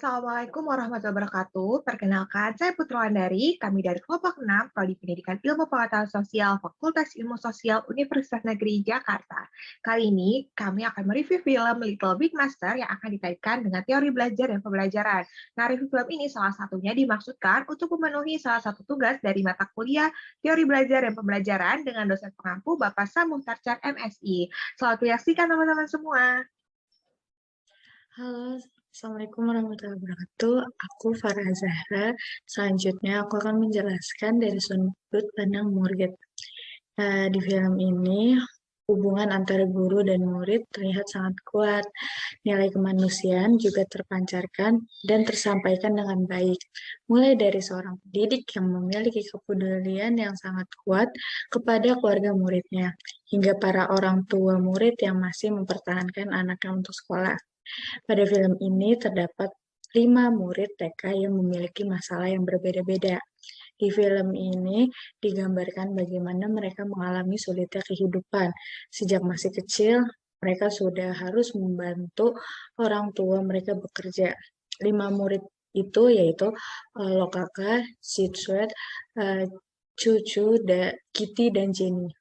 Assalamualaikum warahmatullahi wabarakatuh. Perkenalkan, saya Putra Andari. Kami dari kelompok 6, Prodi Pendidikan Ilmu Pengetahuan Sosial, Fakultas Ilmu Sosial, Universitas Negeri Jakarta. Kali ini, kami akan mereview film Little Big Master yang akan dikaitkan dengan teori belajar dan pembelajaran. Nah, review film ini salah satunya dimaksudkan untuk memenuhi salah satu tugas dari mata kuliah teori belajar dan pembelajaran dengan dosen pengampu Bapak Sam Muhtarcan MSI. Selamat menyaksikan teman-teman semua. Halo, Assalamualaikum warahmatullahi wabarakatuh. Aku Farah Zahra. Selanjutnya aku akan menjelaskan dari sudut pandang murid. Di film ini, hubungan antara guru dan murid terlihat sangat kuat. Nilai kemanusiaan juga terpancarkan dan tersampaikan dengan baik. Mulai dari seorang pendidik yang memiliki kepedulian yang sangat kuat kepada keluarga muridnya, hingga para orang tua murid yang masih mempertahankan anaknya untuk sekolah. Pada film ini terdapat 5 murid TK yang memiliki masalah yang berbeda-beda. Di film ini digambarkan bagaimana mereka mengalami sulitnya kehidupan. Sejak masih kecil, mereka sudah harus membantu orang tua mereka bekerja. 5 murid itu yaitu Lokaka, Sidsuet, Cucu, Kitty, dan Jenny.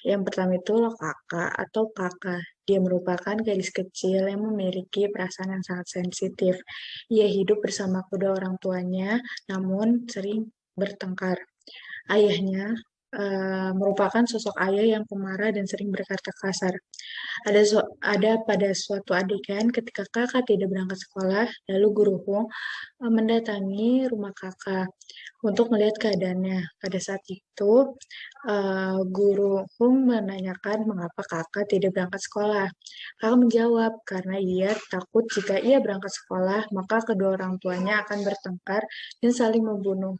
Yang pertama itu kakak atau kakak. Dia merupakan gadis kecil yang memiliki perasaan yang sangat sensitif. Ia hidup bersama kedua orang tuanya, namun sering bertengkar. Ayahnya merupakan sosok ayah yang pemarah dan sering berkata kasar. Ada pada suatu adegan ketika kakak tidak berangkat sekolah, lalu guru Hong mendatangi rumah kakak untuk melihat keadaannya. Pada saat itu, guru Hung menanyakan mengapa kakak tidak berangkat sekolah. Kakak menjawab karena ia takut jika ia berangkat sekolah, maka kedua orang tuanya akan bertengkar dan saling membunuh.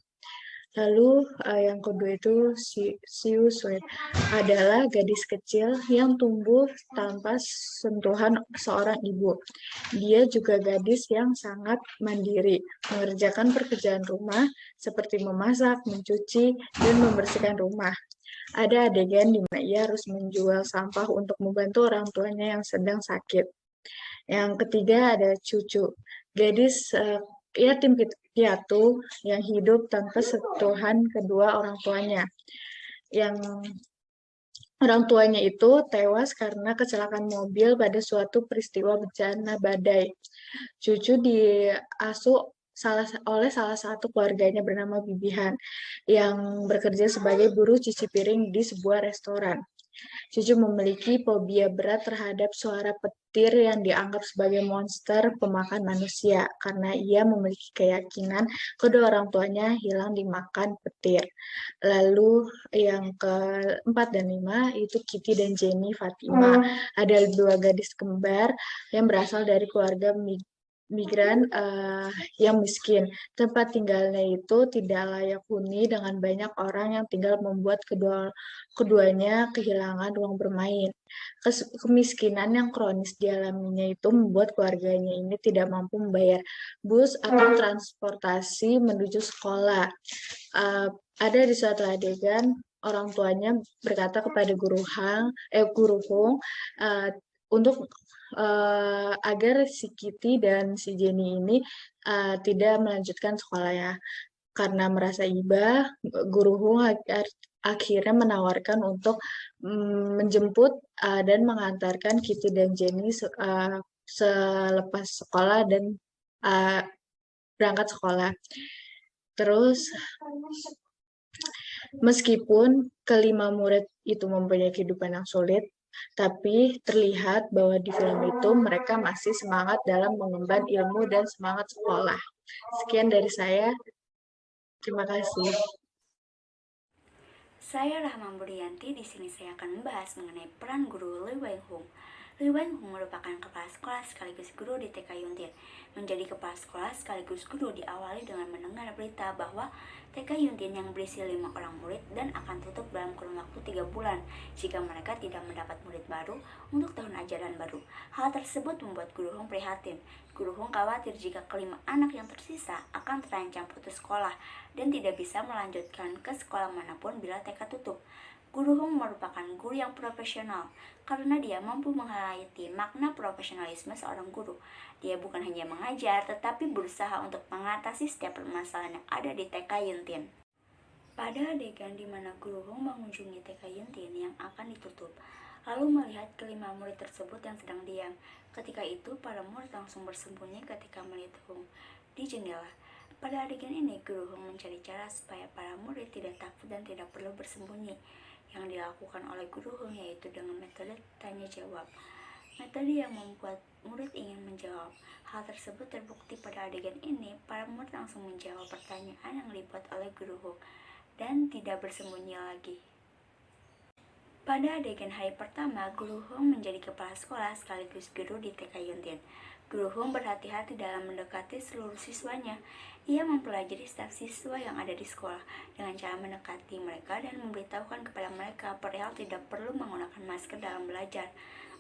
Lalu yang kedua itu Siu Sweet adalah gadis kecil yang tumbuh tanpa sentuhan seorang ibu. Dia juga gadis yang sangat mandiri, mengerjakan pekerjaan rumah seperti memasak, mencuci, dan membersihkan rumah. Ada adegan di mana ia harus menjual sampah untuk membantu orang tuanya yang sedang sakit. Yang ketiga ada Cucu, gadis yatim piatu yang hidup tanpa sentuhan kedua orang tuanya. Yang orang tuanya itu tewas karena kecelakaan mobil pada suatu peristiwa bencana badai. Cucu diasuh oleh salah satu keluarganya bernama Bibihan yang bekerja sebagai buruh cuci piring di sebuah restoran. Cucu memiliki fobia berat terhadap suara petir yang dianggap sebagai monster pemakan manusia karena ia memiliki keyakinan kedua orang tuanya hilang dimakan petir. Lalu yang keempat dan lima itu Kitty dan Jenny Fatima. Ada dua gadis kembar yang berasal dari keluarga migran yang miskin. Tempat tinggalnya itu tidak layak huni dengan banyak orang yang tinggal membuat keduanya kehilangan ruang bermain. Kemiskinan yang kronis dialaminya itu membuat keluarganya ini tidak mampu membayar bus atau transportasi menuju sekolah. Ada di suatu adegan orang tuanya berkata kepada guru Hong untuk agar si Kitty dan si Jenny ini tidak melanjutkan sekolahnya. Karena merasa iba, guru Hung akhirnya menawarkan untuk menjemput dan mengantarkan Kitty dan Jenny selepas sekolah dan uh, berangkat sekolah. Terus, meskipun kelima murid itu mempunyai kehidupan yang sulit, tapi terlihat bahwa di film itu mereka masih semangat dalam mengemban ilmu dan semangat sekolah. Sekian dari saya. Terima kasih. Saya Rahma Buryanti. Di sini saya akan membahas mengenai peran guru Lee Wei Hung. Lee Wei Hung merupakan kepala sekolah sekaligus guru di TK Yuntin. Menjadi kepala sekolah sekaligus guru diawali dengan mendengar berita bahwa TK Yuntin yang berisi 5 orang murid dan akan tutup dalam kurun waktu 3 bulan jika mereka tidak mendapat murid baru untuk tahun ajaran baru. Hal tersebut membuat guru Hung prihatin. Guru Hung khawatir jika kelima anak yang tersisa akan terancam putus sekolah dan tidak bisa melanjutkan ke sekolah manapun bila TK tutup. Guru Hong merupakan guru yang profesional karena dia mampu menghayati makna profesionalisme seorang guru. Dia bukan hanya mengajar, tetapi berusaha untuk mengatasi setiap permasalahan yang ada di TK Yuntin. Pada adegan di mana Guru Hong mengunjungi TK Yuntin yang akan ditutup, lalu melihat kelima murid tersebut yang sedang diam. Ketika itu, para murid langsung bersembunyi ketika melihat Hong di jendela. Pada adegan ini, Guru Hong mencari cara supaya para murid tidak takut dan tidak perlu bersembunyi. Yang dilakukan oleh Guru Hong yaitu dengan metode tanya jawab. Metode yang membuat murid ingin menjawab. Hal tersebut terbukti pada adegan ini. Para murid langsung menjawab pertanyaan yang dibuat oleh Guru Hong dan tidak bersembunyi lagi. Pada adegan hari pertama, Guru Hong menjadi kepala sekolah sekaligus guru di TK Yuntin. Guru Hong berhati-hati dalam mendekati seluruh siswanya. Ia mempelajari setiap siswa yang ada di sekolah dengan cara mendekati mereka dan memberitahukan kepada mereka perihal tidak perlu menggunakan masker dalam belajar.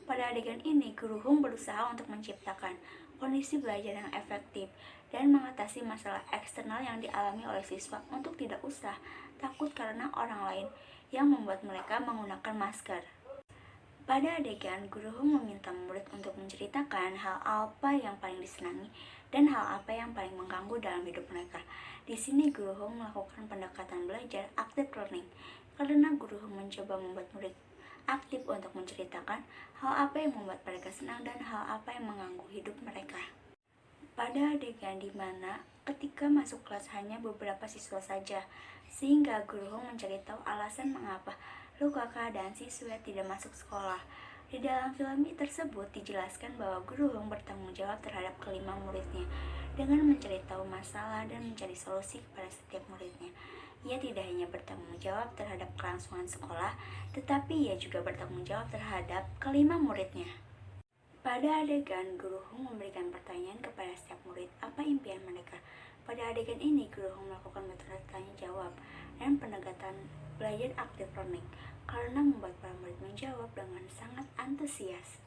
Pada adegan ini, Guru Hong berusaha untuk menciptakan kondisi belajar yang efektif dan mengatasi masalah eksternal yang dialami oleh siswa untuk tidak usah takut karena orang lain yang membuat mereka menggunakan masker. Pada adegan, Guru Hong meminta murid untuk menceritakan hal apa yang paling disenangi dan hal apa yang paling mengganggu dalam hidup mereka. Di sini Guru Hong melakukan pendekatan belajar active learning karena Guru Hong mencoba membuat murid aktif untuk menceritakan hal apa yang membuat mereka senang dan hal apa yang mengganggu hidup mereka. Pada adegan di mana ketika masuk kelas hanya beberapa siswa saja, sehingga Guru Hong mencari tahu alasan mengapa Kakak dan siswa tidak masuk sekolah. Di dalam film tersebut dijelaskan bahwa Guru Hong bertanggung jawab terhadap kelima muridnya dengan mencari tahu masalah dan mencari solusi kepada setiap muridnya. Ia tidak hanya bertanggung jawab terhadap kelangsungan sekolah, tetapi ia juga bertanggung jawab terhadap kelima muridnya. Pada adegan, Guru Hong memberikan pertanyaan kepada setiap murid apa impian mereka. Pada adegan ini, Guru Hong melakukan metode tanya jawab dan pendekatan belajar active learning karena membuat para murid menjawab dengan sangat antusias.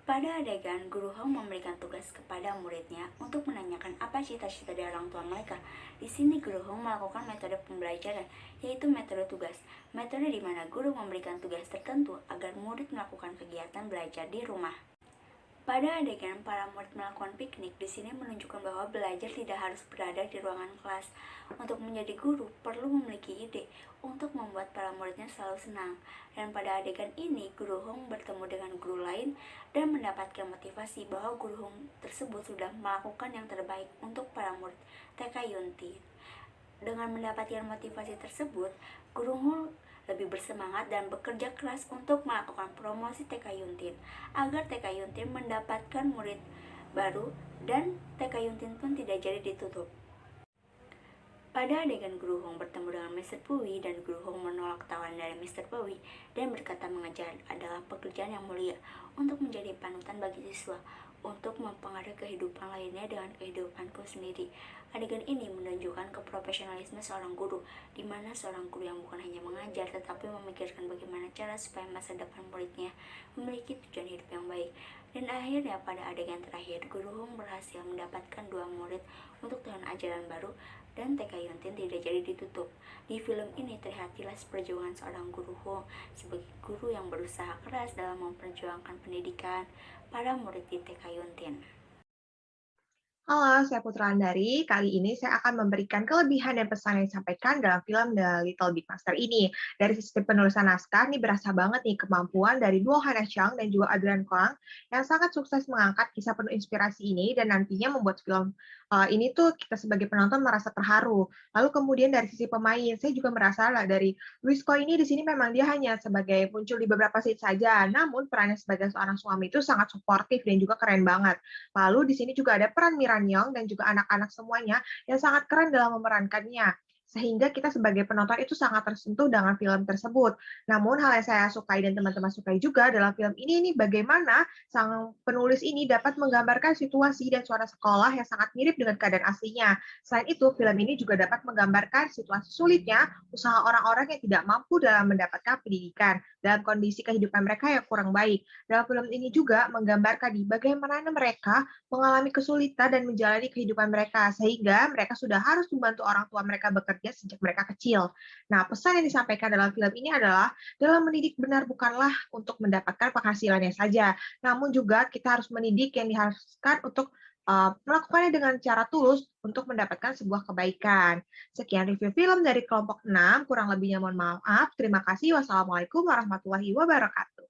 Pada adegan, Guru Hong memberikan tugas kepada muridnya untuk menanyakan apa cita-cita dari orang tua mereka. Di sini Guru Hong melakukan metode pembelajaran, yaitu metode tugas. Metode di mana guru memberikan tugas tertentu agar murid melakukan kegiatan belajar di rumah. Pada adegan para murid melakukan piknik, di sini menunjukkan bahwa belajar tidak harus berada di ruangan kelas. Untuk menjadi guru, perlu memiliki ide untuk membuat para muridnya selalu senang. Dan pada adegan ini, Guru Hong bertemu dengan guru lain dan mendapatkan motivasi bahwa Guru Hong tersebut sudah melakukan yang terbaik untuk para murid TK Yuntin. Dengan mendapatkan motivasi tersebut, Guru Hong lebih bersemangat dan bekerja keras untuk melakukan promosi TK Yuntin agar TK Yuntin mendapatkan murid baru dan TK Yuntin pun tidak jadi ditutup. Pada adegan Guru Hong bertemu dengan Mr. Pui dan Guru Hong menolak tawaran dari Mr. Pui dan berkata mengajar adalah pekerjaan yang mulia untuk menjadi panutan bagi siswa untuk mempengaruhi kehidupan lainnya dengan kehidupanku sendiri. Adegan ini menunjukkan keprofesionalisme seorang guru, di mana seorang guru yang bukan hanya mengajar tetapi memikirkan bagaimana cara supaya masa depan muridnya memiliki tujuan hidup yang baik. Dan akhirnya pada adegan terakhir, Guru Hong berhasil mendapatkan 2 murid untuk tahun ajaran baru dan TK Yuntin tidak jadi ditutup. Di film ini terlihat jelas perjuangan seorang Guru Hong sebagai guru yang berusaha keras dalam memperjuangkan pendidikan para murid di TK Yuntin. Halo, saya Putra Andari. Kali ini saya akan memberikan kelebihan dan pesan yang disampaikan dalam film The Little Big Master ini. Dari sisi penulisan naskah, ini berasa banget nih kemampuan dari Duo Hannah Chang dan juga Adrian Kwang yang sangat sukses mengangkat kisah penuh inspirasi ini dan nantinya membuat film ini tuh kita sebagai penonton merasa terharu. Lalu kemudian dari sisi pemain, saya juga merasa lah dari Louis Ko ini di sini memang dia hanya sebagai muncul di beberapa scene saja, namun perannya sebagai seorang suami itu sangat suportif dan juga keren banget. Lalu di sini juga ada peran Miran Young dan juga anak-anak semuanya yang sangat keren dalam memerankannya. Sehingga kita sebagai penonton itu sangat tersentuh dengan film tersebut. Namun hal yang saya sukai dan teman-teman sukai juga dalam film ini bagaimana sang penulis ini dapat menggambarkan situasi dan suara sekolah yang sangat mirip dengan keadaan aslinya. Selain itu, film ini juga dapat menggambarkan situasi sulitnya usaha orang-orang yang tidak mampu dalam mendapatkan pendidikan dalam kondisi kehidupan mereka yang kurang baik. Dalam film ini juga menggambarkan bagaimana mereka mengalami kesulitan dan menjalani kehidupan mereka, sehingga mereka sudah harus membantu orang tua mereka bekerja bekerja sejak mereka kecil. Nah, pesan yang disampaikan dalam film ini adalah dalam mendidik benar bukanlah untuk mendapatkan penghasilannya saja, namun juga kita harus mendidik yang diharuskan untuk melakukannya dengan cara tulus untuk mendapatkan sebuah kebaikan. Sekian review film dari kelompok 6, kurang lebihnya mohon maaf. Terima kasih. Wassalamualaikum warahmatullahi wabarakatuh.